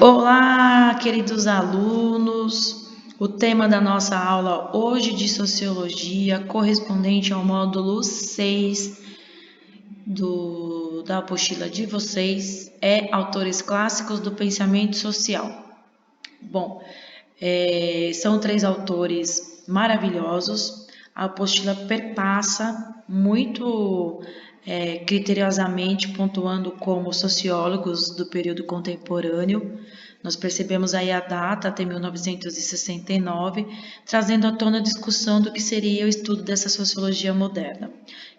Olá, queridos alunos! O tema da nossa aula hoje de Sociologia, correspondente ao módulo 6 da apostila de vocês, é Autores Clássicos do Pensamento Social. Bom, são 3 autores maravilhosos. A apostila perpassa muito criteriosamente, pontuando como sociólogos do período contemporâneo. Nós percebemos aí a data, até 1969, trazendo à tona a discussão do que seria o estudo dessa sociologia moderna.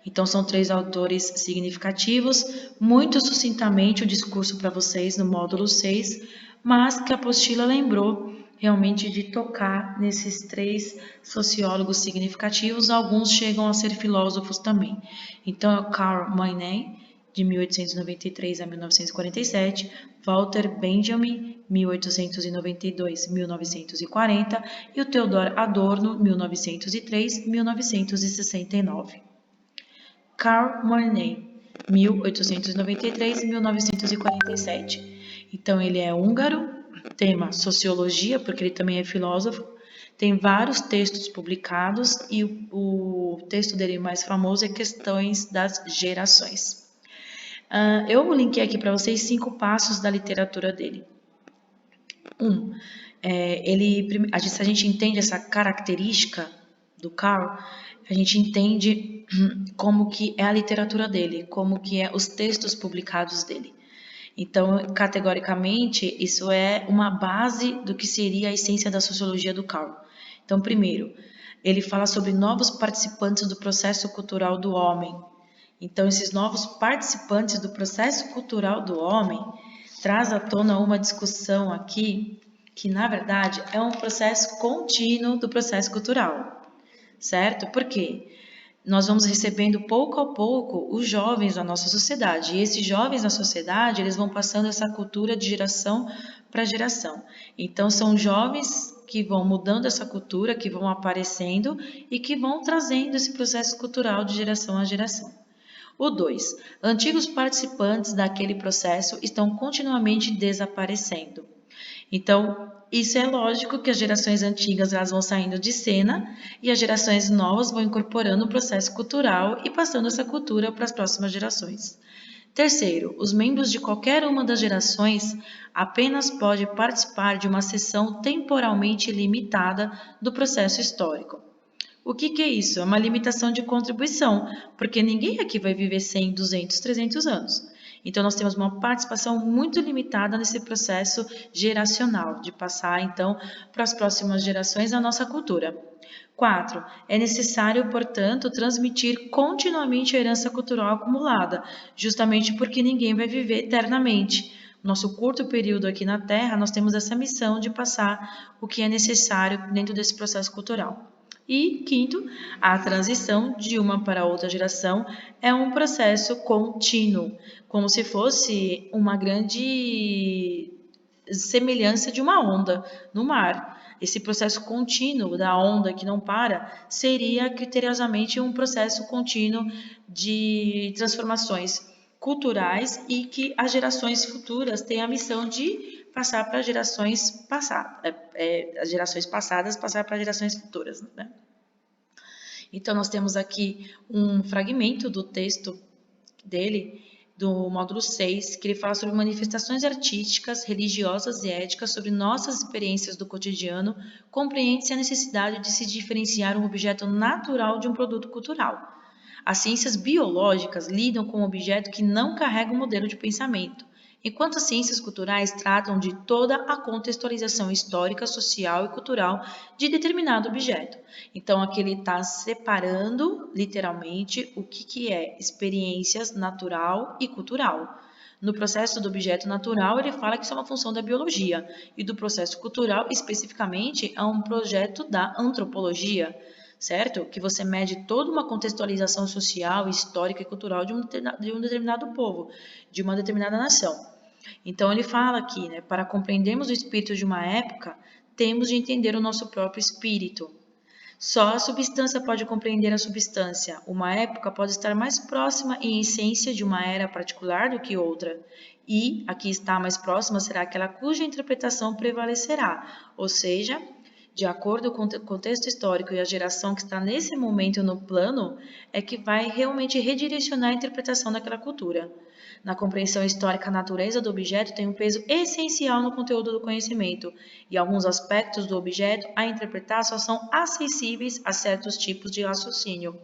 Então, são 3 autores significativos, muito sucintamente o discurso para vocês no módulo 6, mas que a apostila lembrou realmente de tocar nesses 3 sociólogos significativos. Alguns chegam a ser filósofos também. Então, é o Carl Monnet, de 1893 a 1947, Walter Benjamin, 1892-1940, e o Theodor Adorno, 1903-1969. Carl Monnet, 1893-1947. Então, ele é húngaro, tema sociologia, porque ele também é filósofo, tem vários textos publicados e o texto dele mais famoso é Questões das Gerações. Eu linkei aqui para vocês 5 passos da literatura dele. Se a gente entende essa característica do Carl, a gente entende como que é a literatura dele, como que é os textos publicados dele. Então, categoricamente, isso é uma base do que seria a essência da sociologia do Carl. Então, primeiro, ele fala sobre novos participantes do processo cultural do homem. Então, esses novos participantes do processo cultural do homem traz à tona uma discussão aqui que, na verdade, é um processo contínuo do processo cultural, certo? Por quê? Nós vamos recebendo pouco a pouco os jovens da nossa sociedade. E esses jovens na sociedade, eles vão passando essa cultura de geração para geração. Então, são jovens que vão mudando essa cultura, que vão aparecendo e que vão trazendo esse processo cultural de geração a geração. O 2. Antigos participantes daquele processo estão continuamente desaparecendo. Então, isso é lógico que as gerações antigas elas vão saindo de cena e as gerações novas vão incorporando o processo cultural e passando essa cultura para as próximas gerações. Terceiro, os membros de qualquer uma das gerações apenas podem participar de uma seção temporalmente limitada do processo histórico. O que é isso? É uma limitação de contribuição, porque ninguém aqui vai viver 100, 200, 300 anos. Então, nós temos uma participação muito limitada nesse processo geracional, de passar, então, para as próximas gerações a nossa cultura. 4. É necessário, portanto, transmitir continuamente a herança cultural acumulada, justamente porque ninguém vai viver eternamente. Nosso curto período aqui na Terra, nós temos essa missão de passar o que é necessário dentro desse processo cultural. E, quinto, a transição de uma para outra geração é um processo contínuo, como se fosse uma grande semelhança de uma onda no mar. Esse processo contínuo da onda que não para seria criteriosamente um processo contínuo de transformações culturais e que as gerações futuras têm a missão de passar para gerações passadas, as gerações passadas passar para gerações futuras, né? Então, nós temos aqui um fragmento do texto dele, do módulo 6, que ele fala sobre manifestações artísticas, religiosas e éticas sobre nossas experiências do cotidiano, compreende-se a necessidade de se diferenciar um objeto natural de um produto cultural. As ciências biológicas lidam com um objeto que não carrega um modelo de pensamento, enquanto as ciências culturais tratam de toda a contextualização histórica, social e cultural de determinado objeto. Então, aqui ele está separando, literalmente, o que é experiências natural e cultural. No processo do objeto natural, ele fala que isso é uma função da biologia, e do processo cultural, especificamente, é um projeto da antropologia, certo? Que você mede toda uma contextualização social, histórica e cultural de um determinado povo, de uma determinada nação. Então, ele fala aqui, né, para compreendermos o espírito de uma época, temos de entender o nosso próprio espírito. Só a substância pode compreender a substância. Uma época pode estar mais próxima em essência de uma era particular do que outra. E a que está mais próxima será aquela cuja interpretação prevalecerá, ou seja, de acordo com o contexto histórico e a geração que está nesse momento no plano, é que vai realmente redirecionar a interpretação daquela cultura. Na compreensão histórica, a natureza do objeto tem um peso essencial no conteúdo do conhecimento, e alguns aspectos do objeto a interpretar só são acessíveis a certos tipos de raciocínio.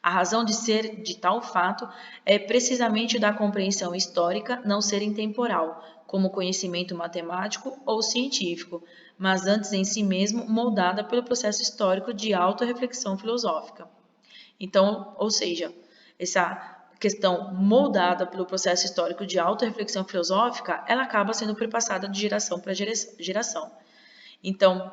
A razão de ser de tal fato é precisamente da compreensão histórica não ser intemporal, como conhecimento matemático ou científico, mas antes em si mesmo moldada pelo processo histórico de autorreflexão filosófica. Então, ou seja, essa questão moldada pelo processo histórico de autorreflexão filosófica, ela acaba sendo perpassada de geração para geração. Então,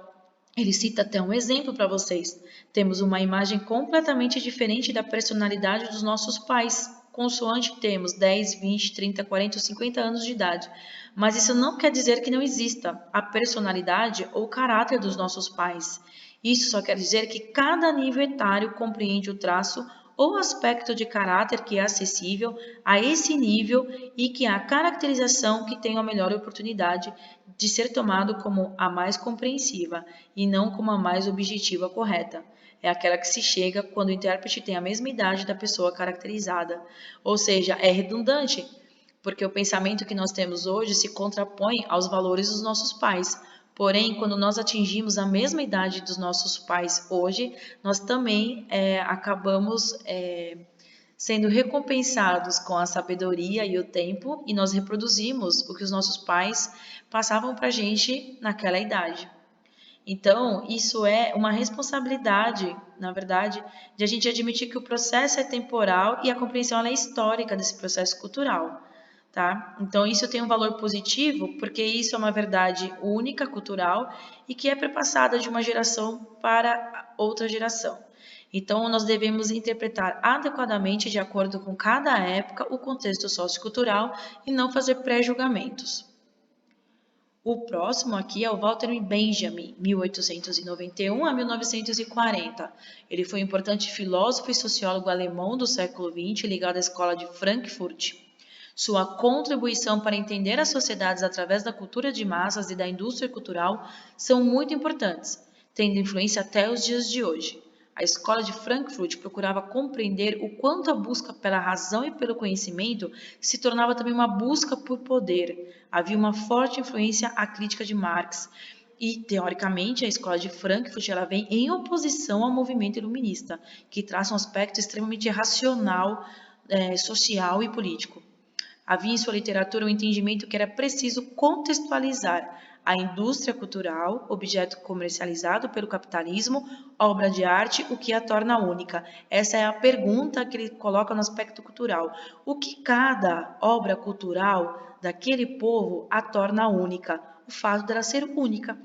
ele cita até um exemplo para vocês. Temos uma imagem completamente diferente da personalidade dos nossos pais, consoante temos 10, 20, 30, 40 ou 50 anos de idade. Mas isso não quer dizer que não exista a personalidade ou caráter dos nossos pais. Isso só quer dizer que cada nível etário compreende o traço ou aspecto de caráter que é acessível a esse nível e que a caracterização que tem a melhor oportunidade de ser tomado como a mais compreensiva e não como a mais objetiva correta. É aquela que se chega quando o intérprete tem a mesma idade da pessoa caracterizada. Ou seja, é redundante, porque o pensamento que nós temos hoje se contrapõe aos valores dos nossos pais. Porém, quando nós atingimos a mesma idade dos nossos pais hoje, nós também acabamos sendo recompensados com a sabedoria e o tempo, e nós reproduzimos o que os nossos pais passavam para a gente naquela idade. Então, isso é uma responsabilidade, na verdade, de a gente admitir que o processo é temporal e a compreensão ela é histórica desse processo cultural. Tá? Então, isso tem um valor positivo, porque isso é uma verdade única, cultural, e que é perpassada de uma geração para outra geração. Então, nós devemos interpretar adequadamente, de acordo com cada época, o contexto sociocultural e não fazer pré-julgamentos. O próximo aqui é o Walter Benjamin, 1891 a 1940. Ele foi um importante filósofo e sociólogo alemão do século XX, ligado à escola de Frankfurt. Sua contribuição para entender as sociedades através da cultura de massas e da indústria cultural são muito importantes, tendo influência até os dias de hoje. A escola de Frankfurt procurava compreender o quanto a busca pela razão e pelo conhecimento se tornava também uma busca por poder. Havia uma forte influência à crítica de Marx. E, teoricamente, a escola de Frankfurt ela vem em oposição ao movimento iluminista, que traz um aspecto extremamente racional, social e político. Havia em sua literatura um entendimento que era preciso contextualizar a indústria cultural, objeto comercializado pelo capitalismo, obra de arte, o que a torna única. Essa é a pergunta que ele coloca no aspecto cultural. O que cada obra cultural daquele povo a torna única? O fato dela ser única.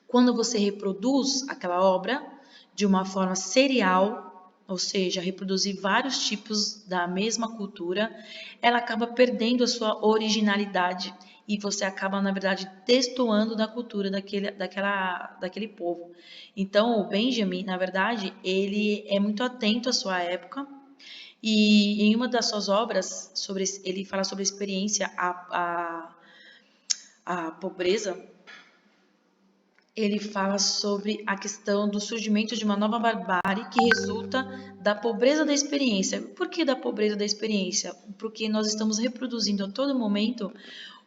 Quando você reproduz aquela obra de uma forma serial, ou seja, reproduzir vários tipos da mesma cultura, ela acaba perdendo a sua originalidade e você acaba, na verdade, destoando da cultura daquele povo. Então, o Benjamin, na verdade, ele é muito atento à sua época e em uma das suas obras, ele fala sobre a experiência, a pobreza. Ele fala sobre a questão do surgimento de uma nova barbárie que resulta da pobreza da experiência. Por que da pobreza da experiência? Porque nós estamos reproduzindo a todo momento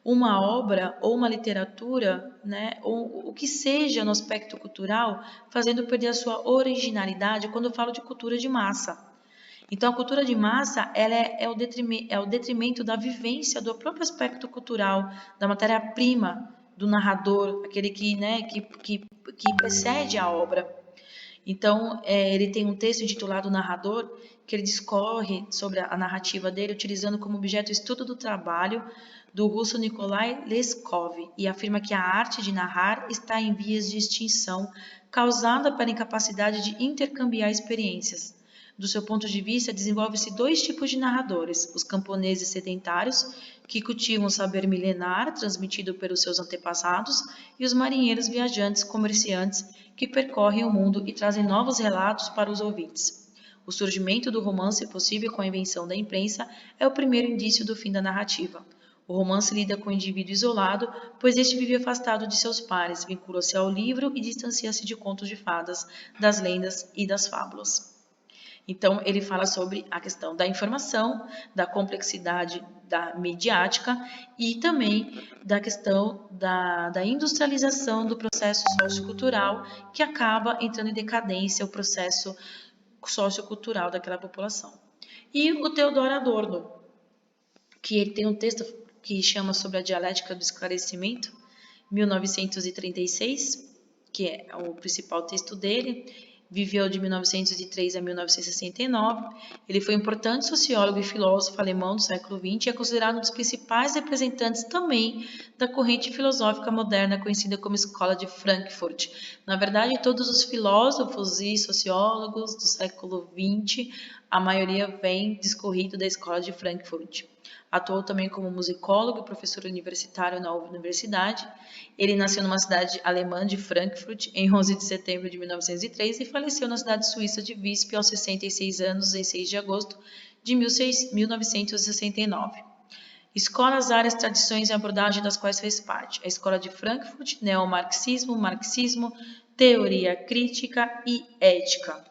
uma obra ou uma literatura, né, ou o que seja no aspecto cultural, fazendo perder a sua originalidade quando eu falo de cultura de massa. Então, a cultura de massa ela é o detrimento da vivência do próprio aspecto cultural, da matéria-prima, do narrador, aquele que precede a obra. Então, ele tem um texto intitulado O Narrador, que ele discorre sobre a narrativa dele, utilizando como objeto o estudo do trabalho do russo Nikolai Leskov, e afirma que a arte de narrar está em vias de extinção, causada pela incapacidade de intercambiar experiências. Do seu ponto de vista, desenvolve-se dois tipos de narradores: os camponeses sedentários, que cultivam um saber milenar transmitido pelos seus antepassados, e os marinheiros viajantes comerciantes que percorrem o mundo e trazem novos relatos para os ouvintes. O surgimento do romance possível com a invenção da imprensa é o primeiro indício do fim da narrativa. O romance lida com o indivíduo isolado, pois este vive afastado de seus pares, vincula-se ao livro e distancia-se de contos de fadas, das lendas e das fábulas. Então, ele fala sobre a questão da informação, da complexidade da midiática e também da questão da industrialização do processo sociocultural, que acaba entrando em decadência o processo sociocultural daquela população. E o Theodor Adorno, que ele tem um texto que chama sobre a dialética do esclarecimento, 1936, que é o principal texto dele, viveu de 1903 a 1969. Ele foi um importante sociólogo e filósofo alemão do século XX e é considerado um dos principais representantes também da corrente filosófica moderna conhecida como Escola de Frankfurt. Na verdade, todos os filósofos e sociólogos do século XX, a maioria vem discorrido da Escola de Frankfurt. Atuou também como musicólogo e professor universitário na universidade. Ele nasceu numa cidade alemã de Frankfurt em 11 de setembro de 1903 e faleceu na cidade suíça de Visp aos 66 anos em 6 de agosto de 1969. Escolas, áreas, tradições e abordagem das quais fez parte: a Escola de Frankfurt, neomarxismo, marxismo, teoria crítica e ética.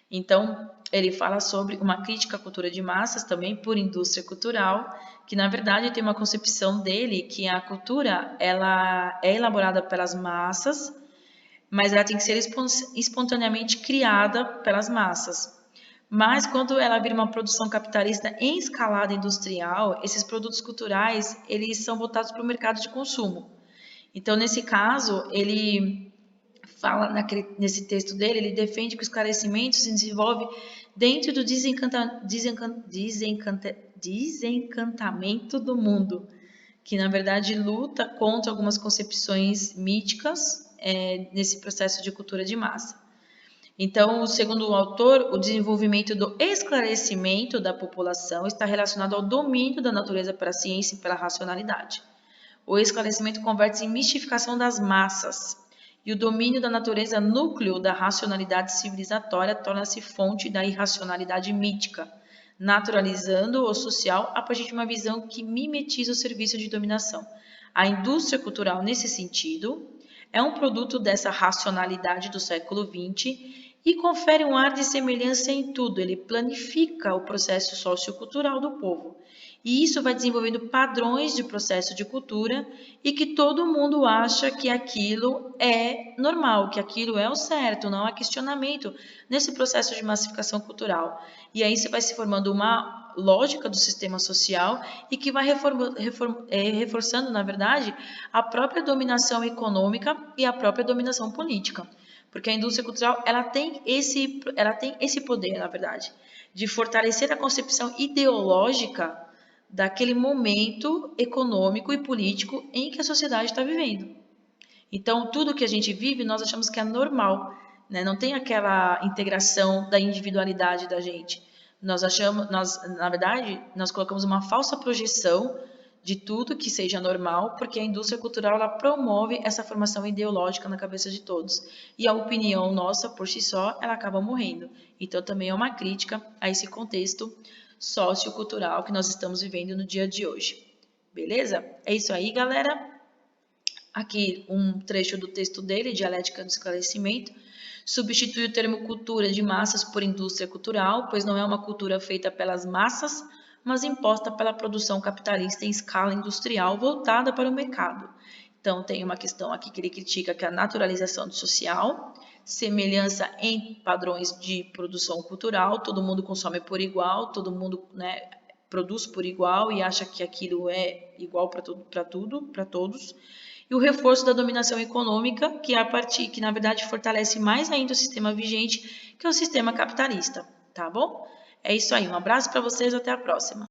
Então, ele fala sobre uma crítica à cultura de massas também por indústria cultural, que na verdade tem uma concepção dele que a cultura ela é elaborada pelas massas, mas ela tem que ser espontaneamente criada pelas massas. Mas quando ela vira uma produção capitalista em escalada industrial, esses produtos culturais eles são voltados para o mercado de consumo. Então, nesse caso, ele fala nesse texto dele, ele defende que o esclarecimento se desenvolve dentro do desencantamento do mundo, que na verdade luta contra algumas concepções míticas nesse processo de cultura de massa. Então, segundo o autor, o desenvolvimento do esclarecimento da população está relacionado ao domínio da natureza pela ciência e pela racionalidade. O esclarecimento converte-se em mistificação das massas, e o domínio da natureza, núcleo da racionalidade civilizatória, torna-se fonte da irracionalidade mítica, naturalizando o social a partir de uma visão que mimetiza o serviço de dominação. A indústria cultural, nesse sentido, é um produto dessa racionalidade do século XX e confere um ar de semelhança em tudo. Ele planifica o processo sociocultural do povo. E isso vai desenvolvendo padrões de processo de cultura e que todo mundo acha que aquilo é normal, que aquilo é o certo, não há questionamento nesse processo de massificação cultural. E aí você vai se formando uma lógica do sistema social e que vai reforçando, na verdade, a própria dominação econômica e a própria dominação política. Porque a indústria cultural ela tem esse poder, na verdade, de fortalecer a concepção ideológica daquele momento econômico e político em que a sociedade está vivendo. Então, tudo que a gente vive, nós achamos que é normal, né? Não tem aquela integração da individualidade da gente. Na verdade, nós colocamos uma falsa projeção de tudo que seja normal, porque a indústria cultural ela promove essa formação ideológica na cabeça de todos. E a opinião nossa, por si só, ela acaba morrendo. Então, também é uma crítica a esse contexto sociocultural que nós estamos vivendo no dia de hoje. Beleza? É isso aí, galera. Aqui um trecho do texto dele, Dialética do Esclarecimento. Substitui o termo cultura de massas por indústria cultural, pois não é uma cultura feita pelas massas, mas imposta pela produção capitalista em escala industrial voltada para o mercado. Então, tem uma questão aqui que ele critica, que é a naturalização do social, semelhança em padrões de produção cultural, todo mundo consome por igual, todo mundo, né, produz por igual e acha que aquilo é igual para todos. E o reforço da dominação econômica, que na verdade fortalece mais ainda o sistema vigente, que é o sistema capitalista, tá bom? É isso aí, um abraço para vocês, até a próxima.